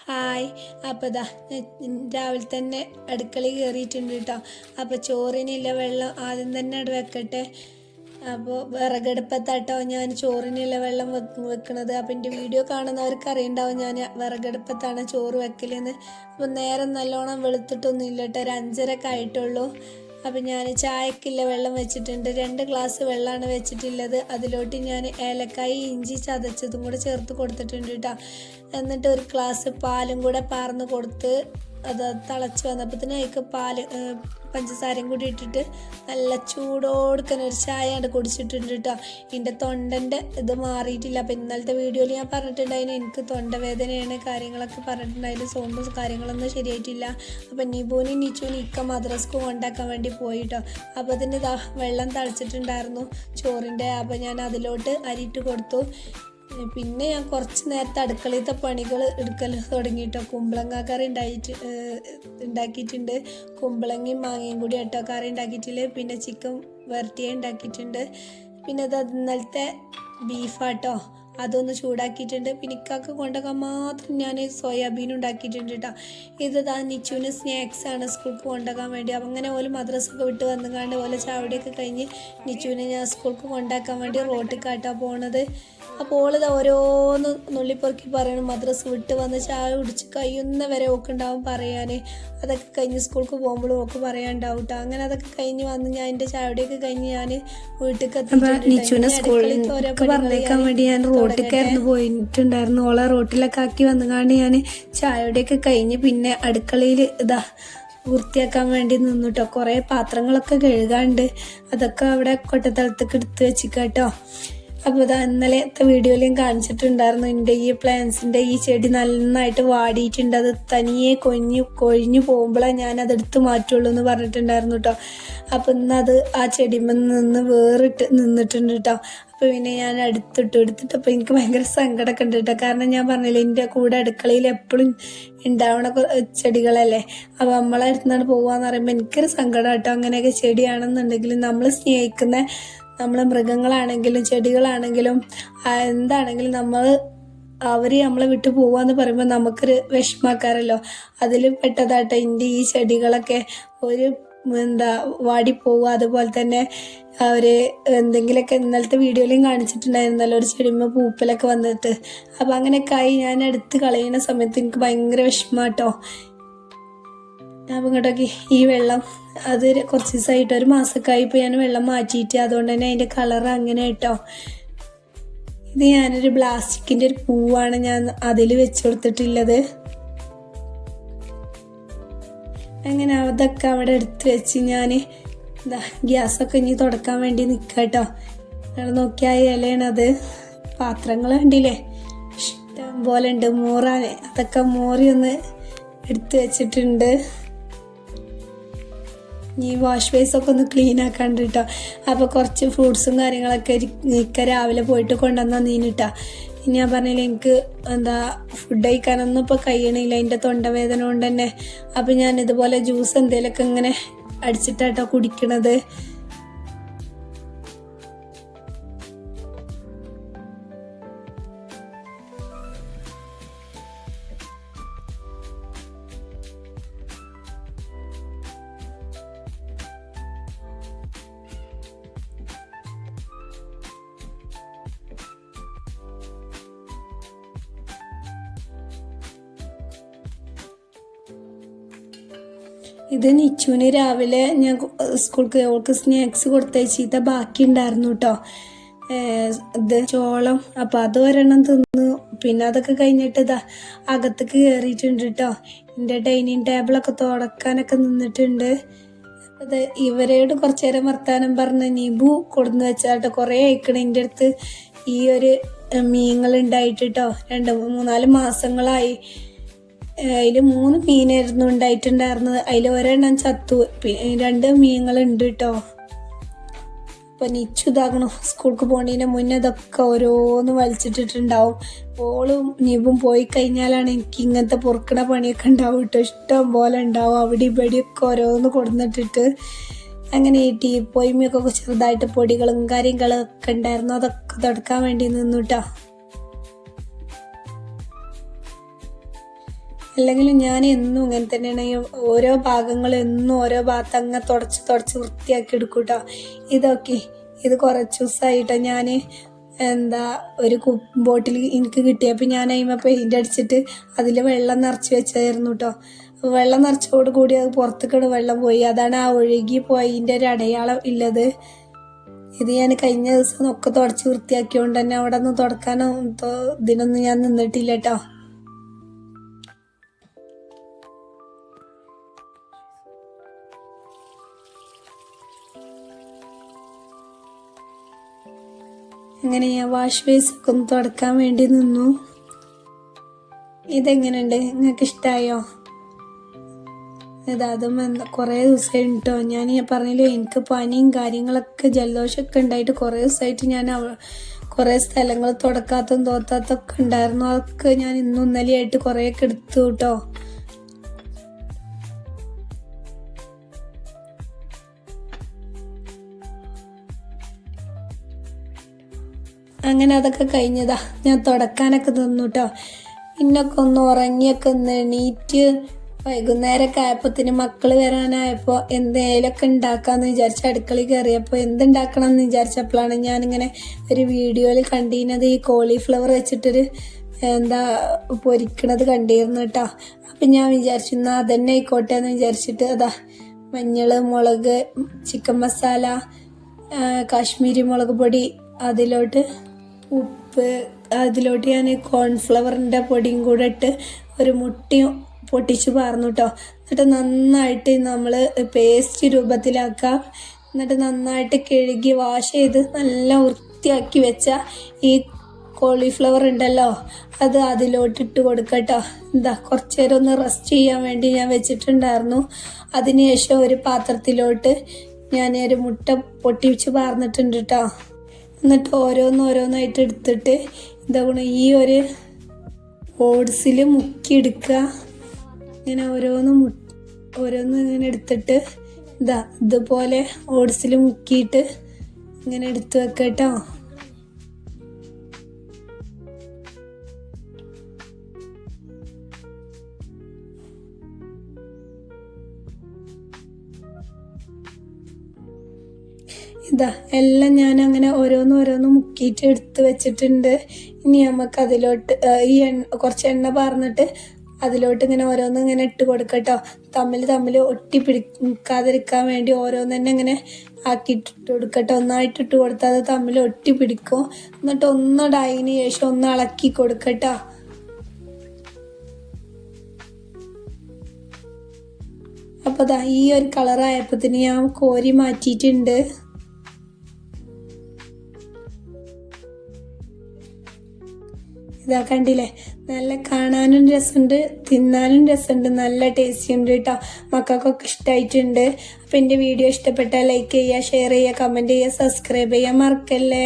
Hi. അപ്പോൾ രാവിലെ തന്നെ അടുക്കളയിൽ കയറിയിട്ടുണ്ട് കേട്ടോ. അപ്പോൾ ചോറിനുള്ള വെള്ളം ആദ്യം തന്നെ അവിടെ വെക്കട്ടെ. അപ്പോൾ വിറകടുപ്പത്താട്ടോ ഞാൻ ചോറിനുള്ള വെള്ളം വെക്കണത്. അപ്പോൾ എൻ്റെ വീഡിയോ കാണുന്നവർക്ക് അറിയുണ്ടാവും ഞാൻ വിറകടുപ്പത്താണ് ചോറ് വെക്കലെന്ന്. അപ്പോൾ നേരം നല്ലോണം വെളുത്തിട്ടൊന്നും ഇല്ല കേട്ടോ, ഒരു 5:30 ആയിട്ടുള്ളൂ. അപ്പം ഞാൻ ചായക്കുള്ള വെള്ളം വെച്ചിട്ടുണ്ട്. 2 ഗ്ലാസ് വെള്ളമാണ് വെച്ചിട്ടുള്ളത്. അതിലോട്ട് ഞാൻ ഏലക്കായി ഇഞ്ചി ചതച്ചതും കൂടെ ചേർത്ത് കൊടുത്തിട്ടുണ്ട് കേട്ടോ. എന്നിട്ട് ഒരു ഗ്ലാസ് പാലും കൂടെ പാർന്ന് കൊടുത്ത് അത് തിളച്ച് വന്നപ്പോഴത്തേനും അതിലേക്ക് പഞ്ചസാരയും കൂടി ഇട്ടിട്ട് നല്ല ചൂടോടുക്കൻ ഒരു ചായ ആണ് കുടിച്ചിട്ടുണ്ട് കേട്ടോ. എൻ്റെ തൊണ്ടൻ്റെ ഇത് മാറിയിട്ടില്ല. അപ്പം ഇന്നലത്തെ വീഡിയോയിൽ ഞാൻ പറഞ്ഞിട്ടുണ്ടായിരുന്നു എനിക്ക് തൊണ്ടവേദനയാണ് കാര്യങ്ങളൊക്കെ പറഞ്ഞിട്ടുണ്ടായിരുന്നു. സൗണ്ടും കാര്യങ്ങളൊന്നും ശരിയായിട്ടില്ല. അപ്പം നിബുവിനും നിച്ചുവിനും ഇക്ക മദ്രസ്ക്ക് കൊണ്ടാക്കാൻ വേണ്ടി പോയി കേട്ടോ. അപ്പോൾ അതിന് വെള്ളം തളിച്ചിട്ടുണ്ടായിരുന്നു ചോറിൻ്റെ. അപ്പോൾ ഞാൻ അതിലോട്ട് അരിയിട്ട് കൊടുത്തു. പിന്നെ ഞാൻ കുറച്ച് നേരത്തെ അടുക്കളയിലത്തെ പണികൾ എടുക്കൽ തുടങ്ങിയിട്ടോ. കുമ്പളങ്ങ കറി ഉണ്ടാക്കിയിട്ടുണ്ട്. കുമ്പളങ്ങയും മാങ്ങയും കൂടി ഇട്ടോ കറി ഉണ്ടാക്കിയിട്ടില്ല. പിന്നെ ചിക്കൻ വരട്ടിയ ഉണ്ടാക്കിയിട്ടുണ്ട്. പിന്നെ അത് ഇന്നലത്തെ ബീഫാട്ടോ, അതൊന്ന് ചൂടാക്കിയിട്ടുണ്ട്. പിന്നെ ഇക്കാക്ക് കൊണ്ടുപോകാൻ മാത്രം ഞാൻ സോയാബീൻ ഉണ്ടാക്കിയിട്ടുണ്ട് കേട്ടോ. ഇത് നിച്ചുവിന് സ്നാക്സാണ് സ്കൂൾക്ക് കൊണ്ടുപോകാൻ വേണ്ടി. അപ്പം അങ്ങനെ ഓല് മദ്രസൊക്കെ വിട്ട് വന്നുകാണ്ട് ഓലെ ചാവടിയൊക്കെ കഴിഞ്ഞ് നിച്ചുവിനെ ഞാൻ സ്കൂൾക്ക് കൊണ്ടാക്കാൻ വേണ്ടി റോട്ടിക്കാട്ടാ പോണത്. അപ്പോൾ ഓളിത് ഓരോന്ന് നുള്ളിപ്പൊറുക്കി പറയണം. മദ്രസ വിട്ട് വന്ന് ചായ കുടിച്ച് കഴിയുന്നവരെ ഓക്കുണ്ടാവും പറയാൻ. അതൊക്കെ കഴിഞ്ഞ് സ്കൂൾക്ക് പോകുമ്പോഴും ഓക്ക് പറയാനുണ്ടാവും കേട്ടോ. അങ്ങനെ അതൊക്കെ കഴിഞ്ഞ് വന്ന് ഞാൻ എൻ്റെ ചായയുടെയൊക്കെ കഴിഞ്ഞ് ഞാൻ വീട്ടിലേക്ക് പറഞ്ഞേക്കാൻ വേണ്ടി ഞാൻ റോട്ടിലേക്കായിരുന്നു പോയിട്ടുണ്ടായിരുന്നു. ഓളെ റോട്ടിലൊക്കെ ആക്കി വന്നുകാണ്ട് ഞാൻ ചായയുടെയൊക്കെ കഴിഞ്ഞ് പിന്നെ അടുക്കളയിൽ വൃത്തിയാക്കാൻ വേണ്ടി നിന്നു കേട്ടോ. കുറേ പാത്രങ്ങളൊക്കെ കഴുകാണ്ട് അതൊക്കെ അവിടെ കൊട്ടത്തളത്തേക്ക് എടുത്ത് വെച്ചിട്ടോ. അപ്പോൾ ഇന്നലത്തെ വീഡിയോയിലും കാണിച്ചിട്ടുണ്ടായിരുന്നു. എൻ്റെ ഈ പ്ലാന്റ്സിൻ്റെ ഈ ചെടി നന്നായിട്ട് വാടിയിട്ടുണ്ട്. അത് തനിയെ കൊഴിഞ്ഞു പോകുമ്പോഴാണ് ഞാൻ അതെടുത്ത് മാറ്റുള്ളൂ എന്ന് പറഞ്ഞിട്ടുണ്ടായിരുന്നു കേട്ടോ. അപ്പോൾ ഇന്നത് ആ ചെടിമേൽ നിന്ന് വേറിട്ട് നിന്നിട്ടുണ്ട് കേട്ടോ. അപ്പോൾ പിന്നെ ഞാൻ എടുത്തിട്ടപ്പോൾ എനിക്ക് ഭയങ്കര സങ്കടമൊക്കെ ഉണ്ട് കേട്ടോ. കാരണം ഞാൻ പറഞ്ഞില്ല എൻ്റെ കൂടെ അടുക്കളയിൽ എപ്പോഴും ഉണ്ടാവണ ചെടികളല്ലേ. അപ്പോൾ നമ്മളെ അടുത്തുനിന്നാണ് പോകുകയെന്ന് പറയുമ്പോൾ എനിക്കൊരു സങ്കടം കേട്ടോ. അങ്ങനെയൊക്കെ ചെടിയാണെന്നുണ്ടെങ്കിലും നമ്മൾ സ്നേഹിക്കുന്ന നമ്മളെ മൃഗങ്ങളാണെങ്കിലും ചെടികളാണെങ്കിലും എന്താണെങ്കിലും അവർ നമ്മളെ വിട്ടു പോവാന്ന് പറയുമ്പോൾ നമുക്കൊരു വിഷമാക്കാറല്ലോ. അതിൽ പെട്ടതാട്ടോ എൻ്റെ ഈ ചെടികളൊക്കെ. ഒരു വാടിപ്പോവുക. അതുപോലെ തന്നെ അവർ എന്തെങ്കിലുമൊക്കെ ഇന്നലത്തെ വീഡിയോയിലും കാണിച്ചിട്ടുണ്ടായിരുന്നല്ലോ, ഒരു ചെടിയുമ്പോൾ പൂപ്പലൊക്കെ വന്നിട്ട്. അപ്പം അങ്ങനെയൊക്കെ ആയി ഞാൻ എടുത്ത് കളയുന്ന സമയത്ത് എനിക്ക് ഭയങ്കര വിഷമാട്ടോ. അപ്പം ഇങ്ങോട്ടൊക്കെ ഈ വെള്ളം അത് കുറച്ച് ദിവസമായിട്ട് 1 മാസമൊക്കെ ആയിപ്പോൾ ഞാൻ വെള്ളം മാറ്റിയിട്ട്, അതുകൊണ്ട് തന്നെ അതിൻ്റെ കളർ അങ്ങനെ കേട്ടോ. ഇത് ഞാനൊരു പ്ലാസ്റ്റിക്കിൻ്റെ ഒരു പൂവാണ് ഞാൻ അതിൽ വെച്ച് കൊടുത്തിട്ടുള്ളത്. അങ്ങനെ അതൊക്കെ അവിടെ എടുത്ത് വെച്ച് ഞാൻ ഗ്യാസൊക്കെ ഇനി തുടക്കാൻ വേണ്ടി നിൽക്കാം കേട്ടോ. നോക്കിയാൽ ഇലയാണത്. പാത്രങ്ങൾ കണ്ടില്ലേ, ഇഷ്ടം പോലെ ഉണ്ട് മോറാൻ. അതൊക്കെ മോറി ഒന്ന് എടുത്ത് വെച്ചിട്ടുണ്ട്. ഈ വാഷ് ബേസൊക്കെ ഒന്ന് ക്ലീൻ ആക്കാണ്ട് കേട്ടോ. അപ്പോൾ കുറച്ച് ഫ്രൂട്ട്സും കാര്യങ്ങളൊക്കെ രാവിലെ പോയിട്ട് കൊണ്ടുവന്നാൽ നീനിട്ടാ. ഞാൻ പറഞ്ഞില്ല എനിക്ക് ഫുഡ് കഴിക്കാനൊന്നും ഇപ്പോൾ കഴിയണില്ല എൻ്റെ തൊണ്ടവേദന കൊണ്ട് തന്നെ. അപ്പം ഞാൻ ഇതുപോലെ ജ്യൂസ് എന്തെങ്കിലുമൊക്കെ ഇങ്ങനെ അടിച്ചിട്ടാട്ടോ കുടിക്കണത്. ഇത് നിച്ചുവിന് രാവിലെ ഞാൻ സ്കൂൾക്ക് അവൾക്ക് സ്നാക്സ് കൊടുത്തയച്ചിട്ട് ബാക്കി ഉണ്ടായിരുന്നു കേട്ടോ. ഇത് ചോളം. അപ്പോൾ അത് ഒരെണ്ണം തിന്നു. പിന്നെ അതൊക്കെ കഴിഞ്ഞിട്ട് അകത്തേക്ക് കയറിയിട്ടുണ്ട് കേട്ടോ. എൻ്റെ ഡൈനിങ് ടേബിളൊക്കെ തുടക്കാനൊക്കെ നിന്നിട്ടുണ്ട്. അത് ഇവരോട് കുറച്ച് നേരം വർത്താനം പറഞ്ഞ് നിബു കൊടുന്ന് വെച്ചാട്ടോ. കുറേ അയക്കണം എൻ്റെ അടുത്ത് ഈ ഒരു മീനുകളുണ്ടായിട്ട് കേട്ടോ. 2-3-4 മാസങ്ങളായി. അതിൽ 3 മീനായിരുന്നു ഉണ്ടായിട്ടുണ്ടായിരുന്നത്. അതിൽ ഒരെണ്ണം ചത്തു. 2 മീനുകളുണ്ട് കേട്ടോ. അപ്പോൾ നിച്ചു ഇതാകണം സ്കൂൾക്ക് പോണതിന് മുന്നേ ഇതൊക്കെ ഓരോന്ന് വലിച്ചിട്ടിട്ടുണ്ടാവും. ഓളും നിബും പോയി കഴിഞ്ഞാലാണ് എനിക്ക് ഇങ്ങനത്തെ പൊറുക്കണ പണിയൊക്കെ ഉണ്ടാവും കേട്ടോ. ഇഷ്ടം പോലെ ഉണ്ടാവും. അവിടെ ഇവിടെയൊക്കെ ഓരോന്ന് കൊടുന്നിട്ടിട്ട്. അങ്ങനെ ഈ ടീപ്പോയ്മയൊക്കെ ചെറുതായിട്ട് പൊടികളും കാര്യങ്ങളൊക്കെ ഉണ്ടായിരുന്നു. അതൊക്കെ തുടക്കാൻ വേണ്ടി നിന്നു കേട്ടോ. അല്ലെങ്കിലും ഞാൻ എന്നും ഇങ്ങനെ തന്നെയാണ്. ഈ ഓരോ ഭാഗങ്ങളും എന്നും ഓരോ ഭാഗത്ത് അങ്ങ് തുടച്ച് വൃത്തിയാക്കി എടുക്കും കേട്ടോ. ഇത് കുറച്ച് ദിവസമായിട്ടോ ഞാൻ ഒരു ബോട്ടിൽ എനിക്ക് കിട്ടിയപ്പോൾ ഞാൻ അതിന്മേൽ പെയിൻ്റ് അടിച്ചിട്ട് അതിൽ വെള്ളം നിറച്ച് വെച്ചായിരുന്നു കേട്ടോ. വെള്ളം നിറച്ചോട് കൂടി അത് പുറത്തേക്കാണ് വെള്ളം പോയി. അതാണ് ആ ഒഴുകി പോയതിൻ്റെ ഒരു അടയാളം ഉള്ളത്. ഇത് ഞാൻ കഴിഞ്ഞ ദിവസം ഒക്കെ തുടച്ച് വൃത്തിയാക്കിയോണ്ട് തന്നെ അവിടെ ഒന്നും തുടക്കാനോ ഇതിനൊന്നും ഞാൻ നിന്നിട്ടില്ല കേട്ടോ. അങ്ങനെ ഞാൻ വാഷ് ബേസൊക്കെ ഒന്ന് തുടക്കാൻ വേണ്ടി നിന്നു. ഇതെങ്ങനെയുണ്ട്, നിങ്ങൾക്ക് ഇഷ്ടമായോ? അതും കുറേ ദിവസമായി കേട്ടോ. ഞാൻ പറഞ്ഞില്ലേ, എനിക്ക് പനിയും കാര്യങ്ങളൊക്കെ ജലദോഷമൊക്കെ ഉണ്ടായിട്ട് കുറേ ദിവസമായിട്ട് ഞാൻ കുറേ സ്ഥലങ്ങൾ തുടക്കാത്തതും തോത്താത്തൊക്കെ ഉണ്ടായിരുന്നു. അതൊക്കെ ഞാൻ ഇന്നും ഇന്നലെയായിട്ട് കുറേയൊക്കെ എടുത്തു കേട്ടോ. അങ്ങനെ അതൊക്കെ കഴിഞ്ഞതാ. ഞാൻ തുടക്കാനൊക്കെ നിന്നു കേട്ടോ. പിന്നൊക്കെ ഒന്ന് ഉറങ്ങിയൊക്കെ ഒന്ന് എണീറ്റ് വൈകുന്നേരമൊക്കെ ആയപ്പോഴത്തേന് മക്കൾ വരാനായപ്പോൾ എന്തേലൊക്കെ ഉണ്ടാക്കാമെന്ന് വിചാരിച്ച അടുക്കളയിൽ കയറിയപ്പോൾ എന്തുണ്ടാക്കണം എന്ന് വിചാരിച്ചപ്പോഴാണ് ഞാനിങ്ങനെ ഒരു വീഡിയോയിൽ കണ്ടിരുന്നത് ഈ കോളിഫ്ലവർ വെച്ചിട്ടൊരു പൊരിക്കണത് കണ്ടിരുന്നു കേട്ടോ. അപ്പം ഞാൻ വിചാരിച്ചു എന്നാൽ അതന്നെ ആയിക്കോട്ടെ എന്ന് വിചാരിച്ചിട്ട് മഞ്ഞൾ, മുളക്, ചിക്കൻ മസാല, കാശ്മീരി മുളക് പൊടി, അതിലോട്ട് ഉപ്പ്, അതിലോട്ട് ഞാൻ കോൺഫ്ലവറിൻ്റെ പൊടിയും കൂടെ ഇട്ട് ഒരു മുട്ടയും പൊട്ടിച്ച് പാർന്നു കേട്ടോ. എന്നിട്ട് നന്നായിട്ട് നമ്മൾ പേസ്റ്റ് രൂപത്തിലാക്കാം. എന്നിട്ട് നന്നായിട്ട് കഴുകി വാഷ് ചെയ്ത് നല്ല വൃത്തിയാക്കി വെച്ച ഈ കോളിഫ്ലവർ ഉണ്ടല്ലോ അത് അതിലോട്ടിട്ട് കൊടുക്കട്ടോ. കുറച്ച് നേരം ഒന്ന് റെസ്റ്റ് ചെയ്യാൻ വേണ്ടി ഞാൻ വെച്ചിട്ടുണ്ടായിരുന്നു. അതിനുശേഷം ഒരു പാത്രത്തിലോട്ട് ഞാൻ ഒരു മുട്ട പൊട്ടിച്ച് പാർന്നിട്ടുണ്ട് കേട്ടോ. എന്നിട്ട് ഓരോന്നായിട്ട് എടുത്തിട്ട് ഈ ഒരു ഓട്സിൽ മുക്കിയെടുക്കുക. ഇങ്ങനെ ഓരോന്ന് ഇങ്ങനെ എടുത്തിട്ട് ഇതുപോലെ ഓട്സിൽ മുക്കിയിട്ട് ഇങ്ങനെ എടുത്ത് വെക്കട്ടോ. എല്ലാം ഞാൻ അങ്ങനെ ഓരോന്ന് മുക്കിയിട്ട് എടുത്ത് വെച്ചിട്ടുണ്ട്. ഇനി നമുക്ക് അതിലോട്ട് ഈ കുറച്ച് എണ്ണ പാർന്നിട്ട് അതിലോട്ട് ഇങ്ങനെ ഓരോന്ന് ഇങ്ങനെ ഇട്ട് കൊടുക്കട്ടോ. തമ്മിൽ ഒട്ടി പിടിക്കാതിരിക്കാൻ വേണ്ടി ഓരോന്ന് തന്നെ ഇങ്ങനെ ആക്കിയിട്ടിട്ട് കൊടുക്കട്ടോ. ഒന്നായിട്ട് ഇട്ട് കൊടുത്താൽ അത് തമ്മിൽ ഒട്ടി പിടിക്കും. എന്നിട്ട് ഒന്നടായതിന് ശേഷം ഒന്ന് ഇളക്കി കൊടുക്കട്ടോ. അപ്പോൾ ഈ ഒരു കളറായപ്പോഴത്തേന് ഞാൻ കോരി മാറ്റിയിട്ടുണ്ട്. കണ്ടില്ലേ, നല്ല കാണാനും രസമുണ്ട്, തിന്നാനും രസമുണ്ട്, നല്ല ടേസ്റ്റി ഉണ്ട് കേട്ടോ. മക്കൾക്കൊക്കെ ഇഷ്ടമായിട്ടുണ്ട്. അപ്പോൾ എൻ്റെ വീഡിയോ ഇഷ്ടപ്പെട്ടാൽ ലൈക്ക് ചെയ്യുക, ഷെയർ ചെയ്യുക, കമൻറ്റ് ചെയ്യുക, സബ്സ്ക്രൈബ് ചെയ്യാൻ മറക്കല്ലേ.